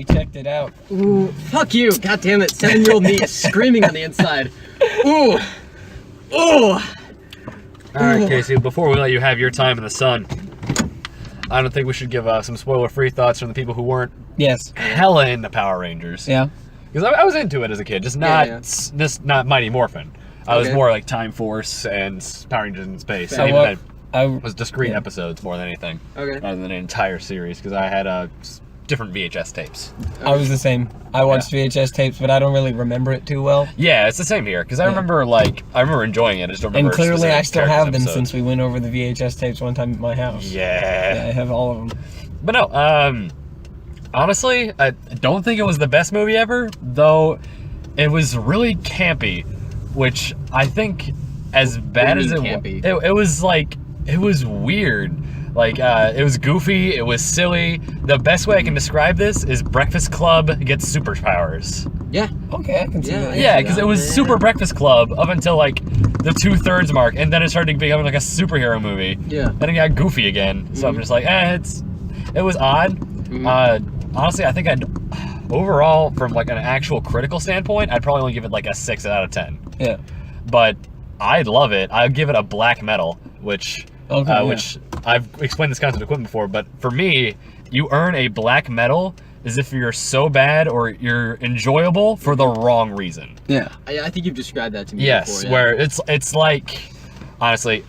We checked it out. Ooh, fuck you! God damn it! 7-year-old me is screaming on the inside. Ooh, ooh. All right, Casey. Before we let you have your time in the sun, I don't think we should give some spoiler-free thoughts from the people who weren't Yes. hella into Power Rangers. Yeah. Because I was into it as a kid, just not Mighty Morphin. I was more like Time Force and Power Rangers in Space. So And what- even that was discrete episodes more than anything. Okay. Rather than an entire series, because I had different VHS tapes. I was the same. I watched VHS tapes, but I don't really remember it too well. Yeah, it's the same here, because I remember enjoying it. I just don't And remember. clearly, I specific still characters' have them episodes. since we went over the VHS tapes one time at my house. Yeah. I have all of them. But no, honestly, I don't think it was the best movie ever, though it was really campy, which I think as bad as it was, it was weird. Like, it was goofy, it was silly. The best way I can describe this is Breakfast Club gets superpowers. Yeah. Okay, I can see that. Yeah, because it was super Breakfast Club up until like the 2/3 mark, and then it started becoming like a superhero movie. Yeah. Then it got goofy again. So I'm just like, it was odd. Honestly, I think overall, from like an actual critical standpoint, I'd probably only give it like a 6 out of 10. Yeah. But I love it. I'd give it a black medal, which I've explained this concept of equipment before, but for me, you earn a black medal as if you're so bad or you're enjoyable for the wrong reason. Yeah. I think you've described that to me Yes, before. where it's like, honestly,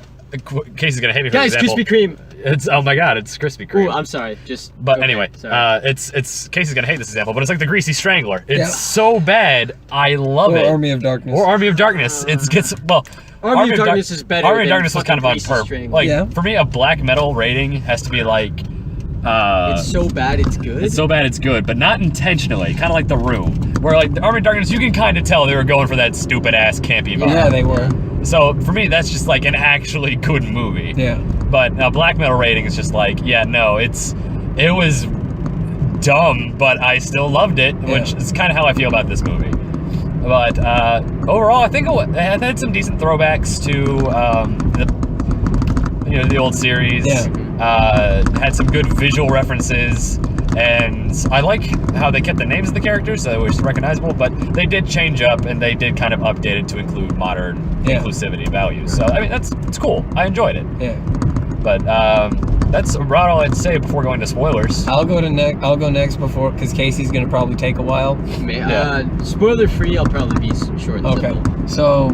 Casey's gonna hate me for Guys, example. Krispy Kreme. It's oh my god, it's Krispy Kreme. Ooh, I'm sorry. But anyway, sorry. it's Casey's gonna hate this example, but it's like the Greasy Strangler. It's so bad, I love Or it. Army of Darkness. Or Army of Darkness. It gets Army of Darkness is better. Army of than Darkness was kind of on Greasy purpose. Strangler. Like for me, a black metal rating has to be like. It's so bad it's good. It's so bad it's good, but not intentionally. Kind of like The Room, where like the Army of Darkness, you can kind of tell they were going for that stupid ass campy vibe. Yeah, they were. So for me, that's just like an actually good movie. Yeah. But a black metal rating is just like, yeah, no, it was dumb, but I still loved it, which is kind of how I feel about this movie. But overall, I think it had some decent throwbacks to the old series. Yeah. Had some good visual references, and I like how they kept the names of the characters so it was recognizable, but they did change up and they did kind of update it to include modern inclusivity values. So I mean, it's cool. I enjoyed it. Yeah. But that's about all I'd say before going to spoilers. I'll go next before, because Casey's gonna probably take a while. Spoiler free. I'll probably be short and simple. So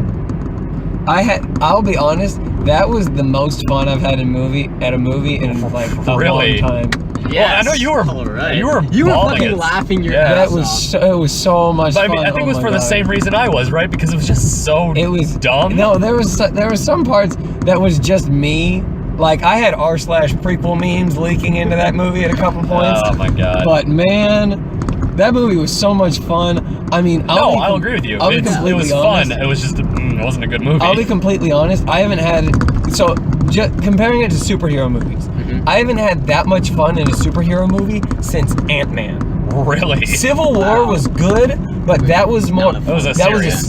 I'll be honest, that was the most fun I've had at a movie in like a Really? long time. Well, I know you were. All right. You were fucking it. laughing your Yeah. ass That off. it was so much But I fun. mean, I think it was Oh for my the God. same reason I was, right? Because it was just so dumb. No, there were some parts that was just me. Like, I had r/prequel memes leaking into that movie at a couple points. Oh my god. But man, that movie was so much fun. I mean, I'll agree with you. It was fun. It was just it wasn't a good movie. I'll be completely honest. I haven't had comparing it to superhero movies. I haven't had that much fun in a superhero movie since Ant-Man. Really? Civil War was good, but that was more. That was a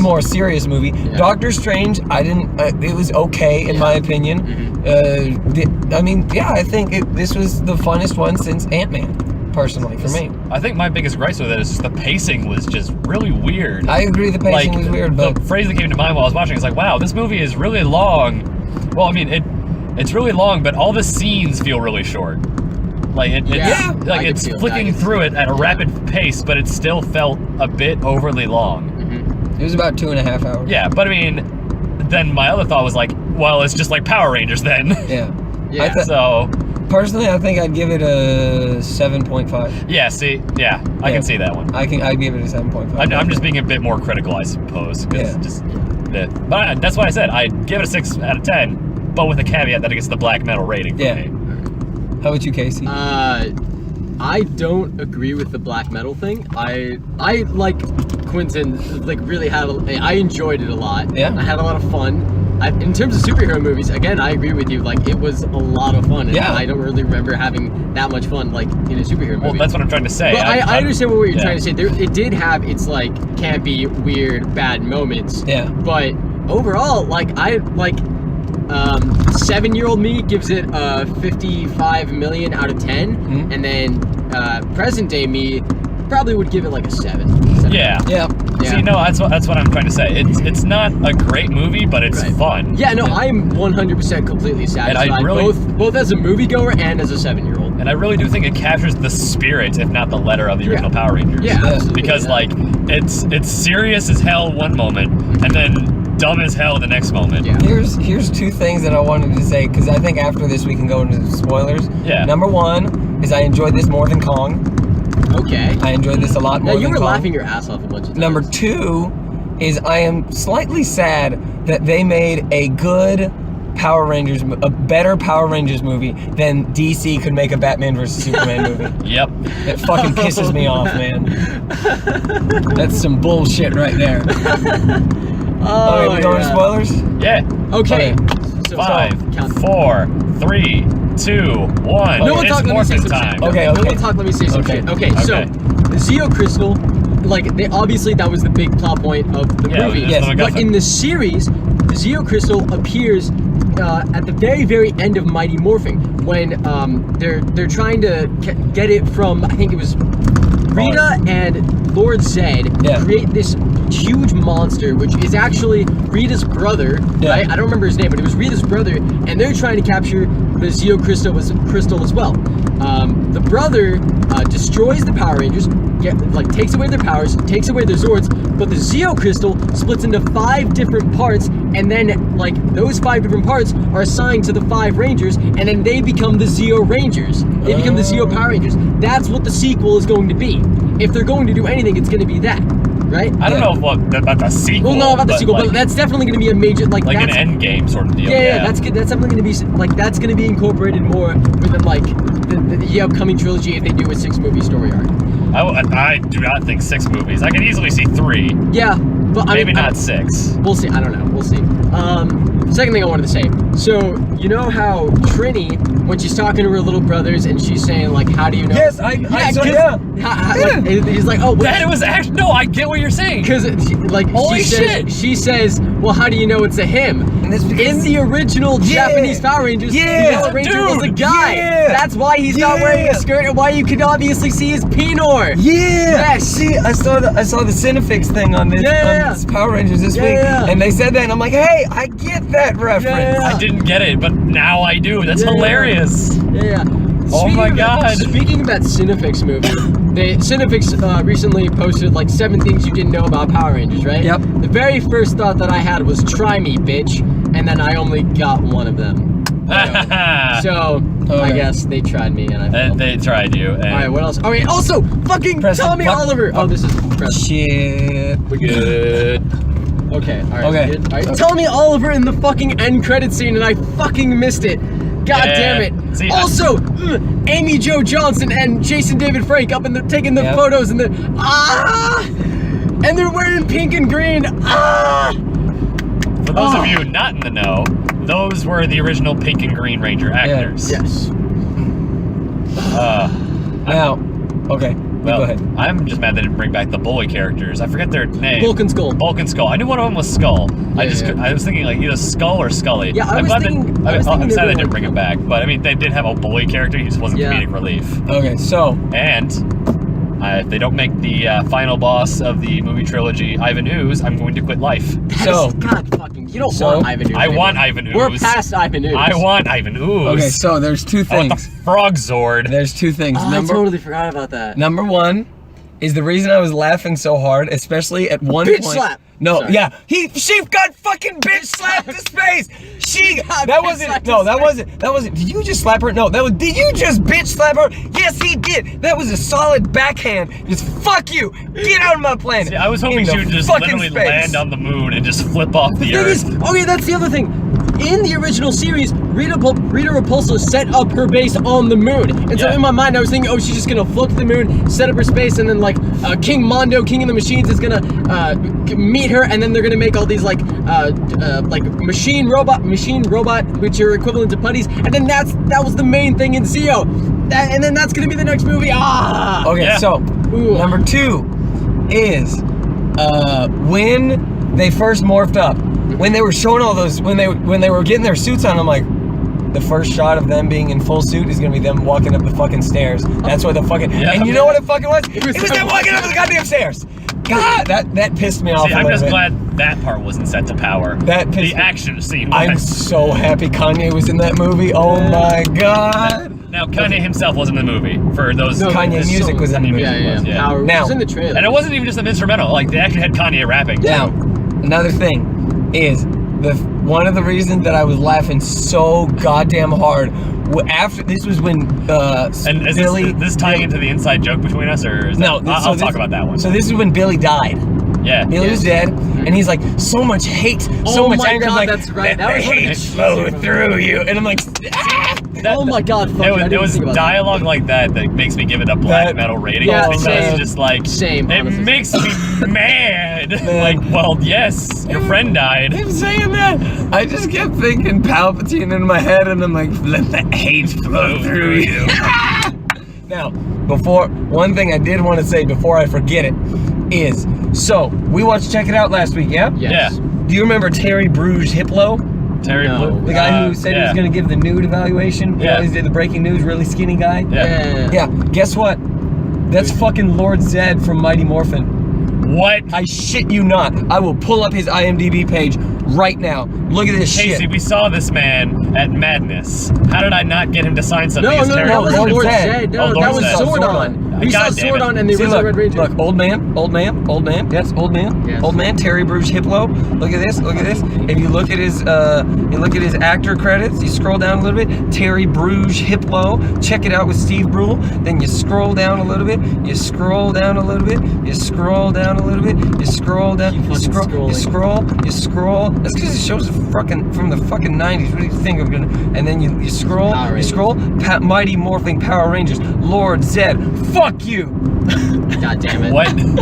more serious movie. Yeah. Doctor Strange, I didn't. It was okay in my opinion. I think this was the funnest one since Ant-Man, personally for me. I think my biggest gripe with it is just the pacing was just really weird. I agree, the pacing was weird, but the phrase that came to mind while I was watching is like, "Wow, this movie is really long." Well, I mean, it's really long, but all the scenes feel really short. Like it's flicking through it at a rapid pace, but it still felt a bit overly long. it was about 2.5 hours. Yeah, but I mean, then my other thought was like, well, it's just like Power Rangers then. Yeah. So personally, I think I'd give it a 7.5. yeah, see, I can see that one. I'd give it a 7.5. I'm just being a bit more critical, I suppose. But that's why I said I'd give it a 6 out of 10, but with a caveat that it gets the black metal rating for me. How about you, Casey? I don't agree with the black metal thing. I like Quentin, like really I enjoyed it a lot. Yeah. I had a lot of fun. In terms of superhero movies, again, I agree with you. Like, it was a lot of fun. And I don't really remember having that much fun, like, in a superhero movie. Well, that's what I'm trying to say. But I understand what you're trying to say. It did have its, like, campy, weird, bad moments. Yeah. But overall, like, 7-year-old me gives it a 55 million out of 10. Mm-hmm. And then present day me probably would give it like a 7. Yeah. Yeah. Yeah. See, no, that's what I'm trying to say. It's not a great movie, but it's Right. fun. Yeah, no, I'm 100% completely satisfied, really- both as a moviegoer and as a 7-year-old. And I really do think it captures the spirit, if not the letter, of the original Power Rangers. Yeah, absolutely. Because yeah. like it's serious as hell one moment, and then dumb as hell the next moment. Yeah. Here's two things that I wanted to say, because I think after this we can go into the spoilers. Yeah. Number one is I enjoyed this more than Kong. Okay. I enjoyed this a lot more Now, you than were Kong. laughing your ass off a bunch of times. Number two is I am slightly sad that they made a good Power Rangers, a better Power Rangers movie than DC could make a Batman vs Superman movie. Yep. It fucking pisses me off, man. That's some bullshit right there. Oh, Okay, we going to yeah. spoilers? Yeah. Okay. So, 5, count. 4, 3, 2, 1. No one It's talk, let me say morphin' some time. shit. Okay, No okay. one talk, let me say some Okay. shit. Okay, so, Zeo Crystal, like, they obviously, that was the big plot point of the Yeah, movie. it was Yes, the But MacGuffin. in the series, Zeo Crystal appears at the very, very end of Mighty Morphing, when they're trying to get it from, I think it was Rita and Lord Zed Yeah. create this huge monster, which is actually Rita's brother, Yeah. right? I don't remember his name, but it was Rita's brother, and they're trying to capture the Zeo Crystal as well. The brother destroys the Power Rangers, takes away their powers, takes away their Zords, but the Zeo Crystal splits into 5 different parts, and then like those 5 different parts are assigned to the 5 Rangers, and then they become the Zeo Rangers. They become the Zeo Power Rangers. That's what the sequel is going to be. If they're going to do anything, it's going to be that, right? I don't know about the sequel. Well, no, about the sequel, like, but that's definitely going to be a major like an that's, end game sort of deal. yeah, that's good. That's definitely going to be like that's going to be incorporated more within like the upcoming trilogy if they do a 6-movie story arc. I do not think 6 movies. I can easily see 3. Yeah, but I Maybe mean, not 6. We'll see. I don't know. We'll see. Second thing I wanted to say. So you know how Trini, when she's talking to her little brothers and she's saying like, "How do you know?" Yes, yeah. Yeah. He's like, "Oh, That it was actually no. I get what you're saying. because like Holy shit. she says, well, how do you know it's a him?" And that's because In the original Yeah. Japanese Power Rangers, Yeah. the Yellow Ranger was a Dude. guy. Yeah. That's why he's not wearing Yeah. a skirt and why you could obviously see his penor. Yeah. Yes. See, I saw the Cinefix thing on this, Yeah. on this Power Rangers this Yeah, week, yeah. and they said that, and I'm like, hey, I get that reference. Yeah. I didn't get it, but now I do. That's Yeah. hilarious. Yeah. Oh Speaking my of that- God. Speaking of that Cinefix movie, Cinefix recently posted like 7 things you didn't know about Power Rangers, right? Yep. The very first thought that I had was "try me, bitch," and then I only got one of them. So I Okay. guess they tried me, and I failed. They tried you. And All right, what else? Oh wait, also fucking Press the Tommy fuck- Oliver. Oh, this is press. Shit. We're good. Okay, all right. Okay. Good. All right. Tommy Oliver in the fucking end credit scene, and I fucking missed it. God Yeah. damn it. See, also, Amy Jo Johnson and Jason David Frank up in the taking the Yep. photos and and they're wearing pink and green. For those of you not in the know, those were the original Pink and Green Ranger actors. Yes. Now, okay, Well, go ahead. I'm just mad they didn't bring back the bully characters. I forget their name. Bulk and Skull. Bulk and Skull. I knew one of them was Skull. I Yeah. was thinking like either Skull or Scully. Yeah, I I'm was glad thinking- that, I was thinking I'm they sad were they didn't like- bring him back. But I mean, they did have a bully character. He just wasn't Yeah. comedic relief. Okay, so And if they don't make the final boss of the movie trilogy Ivan Ooze, I'm going to quit life. So- God fucking, you don't So- want Ivan Ooze. I anymore. want Ivan Ooze. We're past Ivan Ooze. I want Ivan Ooze. okay, so there's 2 I want the things. Frog Zord. There's 2 things. Oh, I totally forgot about that. Number 1 is the reason I was laughing so hard, especially at one Bitch point. slap. No, Sorry. yeah, she got fucking bitch slapped to space. She got that bitch wasn't slapped no, to that space. wasn't. Did you just slap her? No, that was. Did you just bitch slap her? Yes, he did. That was a solid backhand. Just fuck you. Get out of my planet. See, I was hoping In she the would just fucking literally space. land on the moon and just flip off the The thing earth. is, okay, that's the other thing. In the original series, Rita Repulsa set up her base on the moon. And so Yeah. in my mind, I was thinking, oh, she's just gonna float to the moon, set up her space, and then like King Mondo, King of the Machines, is gonna meet her, and then they're gonna make all these like machine robot, which are equivalent to putties, and then that was the main thing in Zeo. And then that's gonna be the next movie. Okay, Yeah. so Ooh. number 2 is when they first morphed up. When they were showing all those, when they were getting their suits on, I'm like, the first shot of them being in full suit is gonna be them walking up the fucking stairs. That's what the fucking. Yeah. And you know what it fucking was? It was them walking up the goddamn stairs. God, that pissed me off. See, a I'm little just bit. glad that part wasn't set to power. That the pissed me- action scene I'm was. so happy Kanye was in that movie. Oh my god. Now, Kanye himself wasn't in the movie. For those. No, Kanye it's music so- was in the movie. Yeah. Power Now- was in the trailer. And it wasn't even just an instrumental. Like, they actually had Kanye rapping. Now, another thing is one of the reasons that I was laughing so goddamn hard after this was when And is Billy. this tying into the inside joke between us, or is No, that, I'll talk about that one. So this is when Billy died. Yeah. Billy was dead, and he's like, so much hate, so Oh much my anger. I'm God, like, that's right. Let That the was one of the hate cheesy flow moments. through you, and I'm like, ah! Oh my god, fuck you, I didn't It was think about that. dialogue like that makes me give it a black That- metal rating. Yeah, because same. it's just like Same, it honestly. makes me mad. Man. Like, well, yes, your friend died. Him saying that, I just kept thinking Palpatine in my head, and I'm like, let the hate flow through you. Now, one thing I did want to say before I forget it is, so we watched Check It Out last week, yeah? Yes. Yeah. Do you remember Terry Bruges Hiplo? Terry No. Blue. The guy who said he was going to give the nude evaluation? Yeah. He always did the breaking news, really skinny guy? Yeah. Yeah, guess what? That's fucking Lord Zed from Mighty Morphin. What? I shit you not. I will pull up his IMDb page right now. Look at this Casey, shit. we saw this man at Madness. How did I not get him to sign something? No, as no, Terry that wasn't Lord Lord Zed. Zed. No, Oh, Lord that was Zed. Zordon. We saw God damn it. Zordon and the See, original look, Red Ranger. look, old man, yes, old man, Yes. old man, Terry Bruges Hiplo. Look at this. If you look at his actor credits, you scroll down a little bit, Terry Bruges Hiplo. Check It Out with Steve Brule. Then you scroll down a little bit, you scroll down a little bit, you scroll down a little bit, you scroll down, Keep you fucking scroll, scrolling. you scroll. That's because it shows from the fucking 90s. What do you think of gonna? And then you scroll, Power you Rangers. scroll. Mighty Morphing Power Rangers, Lord Zed. Fuck you. God damn it. What? I mean,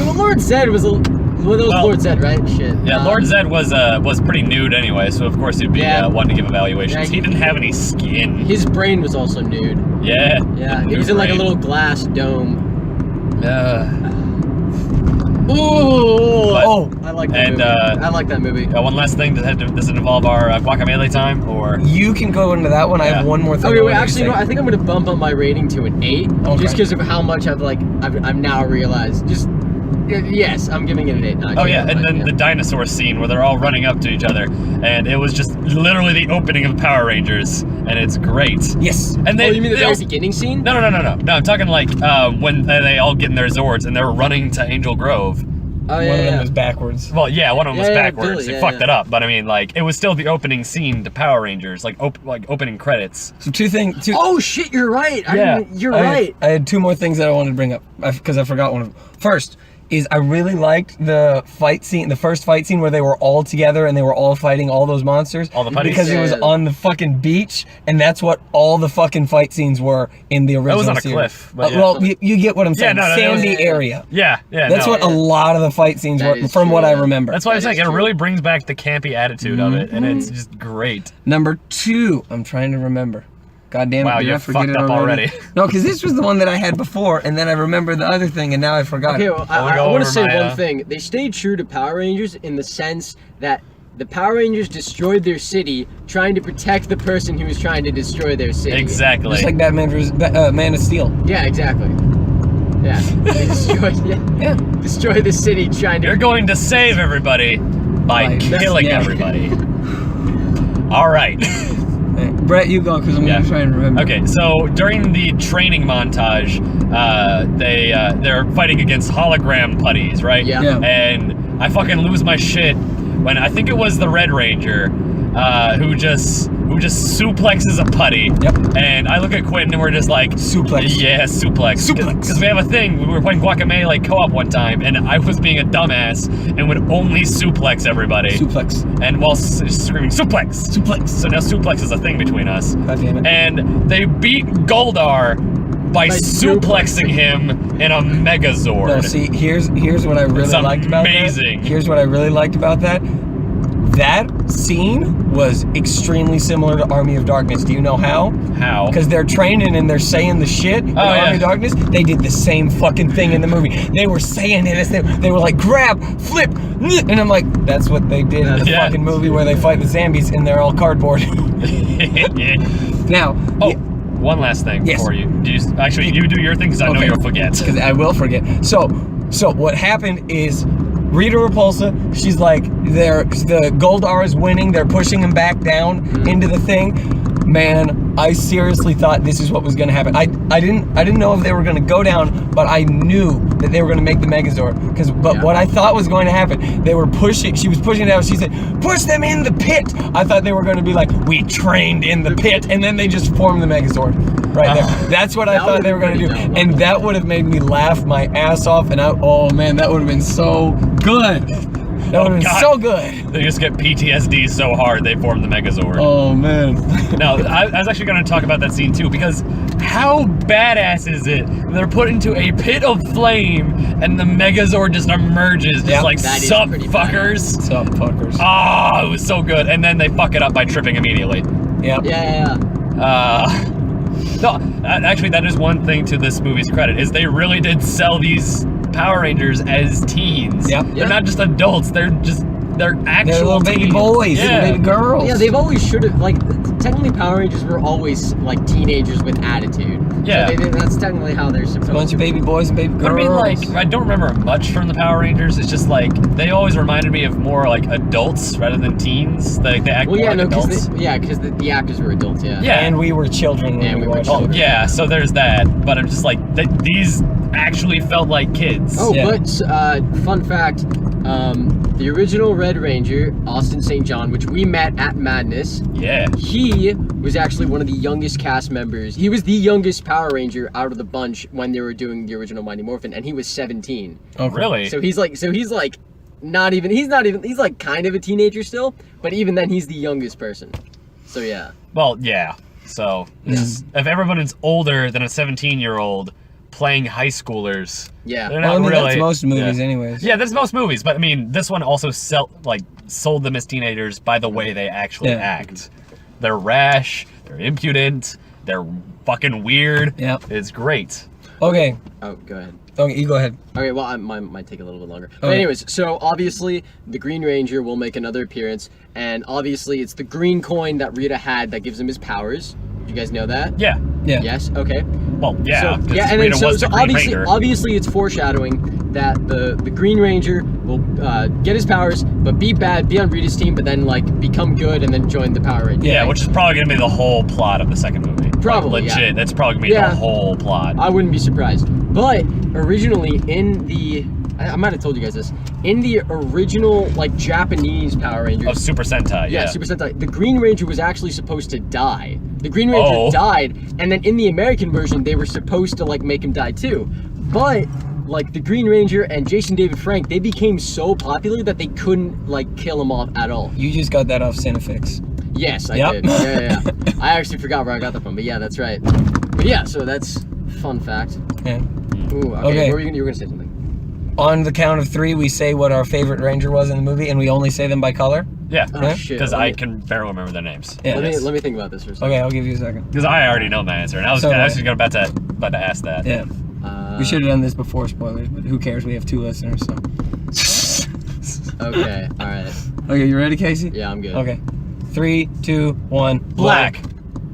well, Lord Zed was Lord Zed, right? Shit. Yeah, Lord Zed was pretty nude anyway, so of course he'd be Yeah. one to give evaluations. Yeah, he didn't have any skin. His brain was also nude. Yeah. Yeah, the he was nude in like a brain. little glass dome. But- Oh, I like that And, movie. I like that movie. One last thing. Does it involve our Guacamelee time, or? you can go into that one. I Yeah. have one more thing. Okay, I wait. wanted to Actually, say. no, I think I'm gonna bump up my rating to an 8, Okay. just because of how much I've now realized. Yes, I'm giving it an 8 now. Oh yeah, and then the dinosaur scene where they're all running up to each other, and it was just literally the opening of Power Rangers, and it's great. Yes. And Oh, you mean the they very also- beginning scene? No, I'm talking like when they all get in their Zords and they're running to Angel Grove. Oh One yeah. of them yeah. was backwards. Well, yeah, one of them was Yeah, yeah, backwards. Billy, They yeah, fucked yeah. it up, but I mean, like, it was still the opening scene to Power Rangers, like opening credits. So two things. Oh shit, you're right. Yeah. You're right. I had two more things that I wanted to bring up because I forgot one of them. First is I really liked the fight scene, the first fight scene where they were all together and they were all fighting all those monsters. All the putties? Because it was Yeah. on the fucking beach, and that's what all the fucking fight scenes were in the original was on a series. cliff, but yeah. Well, you get what I'm saying. no, it was- Sandy area. Yeah. That's no. what a lot of the fight scenes That were, is from true, what I yeah. remember. That's why I'm That saying is it true. really brings back the campy attitude of it, and it's just great. Number two, I'm trying to remember. God damn it! Wow, did you're I forget fucked it up already. No, because this was the one that I had before, and then I remembered the other thing, and now I forgot. Okay, it. well, Well, I go want over to say my, one thing. They stayed true to Power Rangers in the sense that the Power Rangers destroyed their city trying to protect the person who was trying to destroy their city. Exactly. Just like Batman vs. Man of Steel. Yeah, exactly. Yeah. They destroyed the city trying You're to... going to save everybody by Right. killing Yeah. everybody. All right. Hey, Brett, you go, because I'm Yeah. gonna try and remember. Okay, so during the training montage, they're fighting against hologram putties, right? Yeah. Yeah. And I fucking lose my shit when I think it was the Red Ranger who just suplexes a putty. Yep. And I look at Quentin and we're just like, Suplex. Yeah, suplex. Suplex. Because we have a thing. We were playing Guacamelee co-op one time, and I was being a dumbass and would only suplex everybody. Suplex. And while screaming suplex. Suplex. So now suplex is a thing between us. God damn it. And they beat Goldar by suplexing him in a Megazord. No, see, here's what I really It's liked about amazing. that. Here's what I really liked about that. that scene was extremely similar to Army of Darkness. Do you know how? How? Because they're training and they're saying the shit in Army of Darkness. They did the same fucking thing in the movie. They were saying it as they were like, grab, flip, and I'm like, that's what they did in the fucking movie where they fight the zombies and they're all cardboard. Now, one last thing before you. You do your thing because I know you'll forget. Because I will forget. So what happened is Rita Repulsa, she's like, the Goldar is winning. They're pushing him back down into the thing. Man, I seriously thought this is what was going to happen. I didn't know if they were going to go down, but I knew that they were going to make the Megazord. But what I thought was going to happen, they were pushing. She was pushing it out. She said, "Push them in the pit." I thought they were going to be like, "We trained in the pit," and then they just formed the Megazord right there. That's what I thought they were going to do, and that would have made me laugh my ass off. And oh man, that would have been so good. That would have been so good. They just get PTSD so hard they form the Megazord. Oh man. No, I was actually going to talk about that scene too, because how badass is it? They're put into a pit of flame and the Megazord just emerges, just like, sup fuckers. Sup fuckers. Ah, it was so good. And then they fuck it up by tripping immediately. Yep. Yeah. No, actually, that is one thing to this movie's credit, is they really did sell these Power Rangers as teens. Yep. They're not just adults, they're actual They're little baby teens. boys, little baby girls. Yeah, they've always should have, like, technically Power Rangers were always like teenagers with attitude. Yeah. So that's technically how they're supposed to Bunch of baby boys and baby girls. But I mean, like, I don't remember much from the Power Rangers. It's just like they always reminded me of more like adults rather than teens. They act more like adults. Because the actors were adults. Yeah. Yeah. And we were children when we watched it. Yeah, so there's that. But I'm just like, these actually felt like kids. Oh, Yeah. but fun fact, the original Red Ranger, Austin St. John, which we met at Madness, Yeah. he was actually one of the youngest cast members. He was the youngest Power Ranger out of the bunch when they were doing the original Mighty Morphin, and he was 17. Okay. Really? So he's like he's like kind of a teenager still, but even then he's the youngest person. So yeah. Well, yeah. So if everyone is older than a 17-year-old playing high schoolers, Yeah. they're Well, not I mean, really. that's most movies yeah. anyways. Yeah, that's most movies. But I mean, this one also sold them as teenagers by the way they actually act. They're rash. They're impudent. They're fucking weird. Yep. It's great. Okay. Oh, go ahead. Okay, you go ahead. Okay, well, mine might take a little bit longer. But Okay. anyways, so obviously the Green Ranger will make another appearance, and obviously it's the green coin that Rita had that gives him his powers. You guys know that? Yeah. Yeah. Yes. Okay. Well, yeah. So, 'cause yeah, and then Rita so was the Green obviously, Ranger. obviously it's foreshadowing that the Green Ranger will get his powers, but be bad, be on Rita's team, but then like become good and then join the Power Rangers. Yeah, which is probably gonna be the whole plot of the second movie. Probably, Like, legit. yeah. That's probably gonna be the whole plot. I wouldn't be surprised. But originally in the, I might have told you guys this, in the original like Japanese Power Rangers. Of Super Sentai. Yeah. Super Sentai. The Green Ranger was actually supposed to die. The Green Ranger died, and then in the American version, they were supposed to like make him die too. But like the Green Ranger and Jason David Frank, they became so popular that they couldn't like kill him off at all. You just got that off Cinefix. Yes, I Yep. did. Yeah. I actually forgot where I got that from, but yeah, that's right. But yeah, so that's fun fact. Yeah. Ooh, okay. Okay. What were you were gonna say something? On the count of 3, we say what our favorite Ranger was in the movie, and we only say them by color. Yeah. Oh shit. Because I can barely remember their names. Yeah. Let me think about this for a second. Okay, I'll give you a second. Because I already know my answer, and I was So do I. actually about to ask that. Yeah. We should have done this before spoilers, but who cares? We have 2 listeners, so. Okay. All right. Okay, you ready, Casey? Yeah, I'm good. Okay. 3, 2, 1. Black.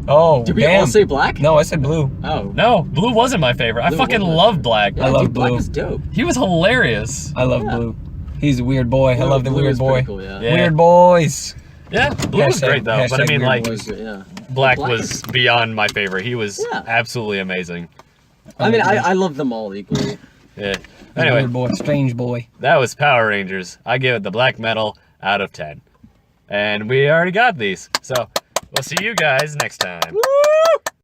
Oh, Did we damn. all say black? No, I said blue. Oh. No, Blue wasn't my favorite. I Blue fucking wasn't. love Black. Yeah, I love dude, black blue. was dope. He was hilarious. I love Yeah. blue. He's a weird boy. I Blue- love the blue weird is boy. pretty cool, yeah. Yeah. Weird boys. Yeah, Blue was Hashtag- great though. But I hashtag mean, weird like, boys. Yeah. Black Black was is- beyond my favorite. He was Yeah. absolutely amazing. I mean, I love them all equally. Yeah. Anyway. Anyway, Weird boy. Strange boy. that was Power Rangers. I give it the black medal out of 10. And we already got these. So we'll see you guys next time. Woo!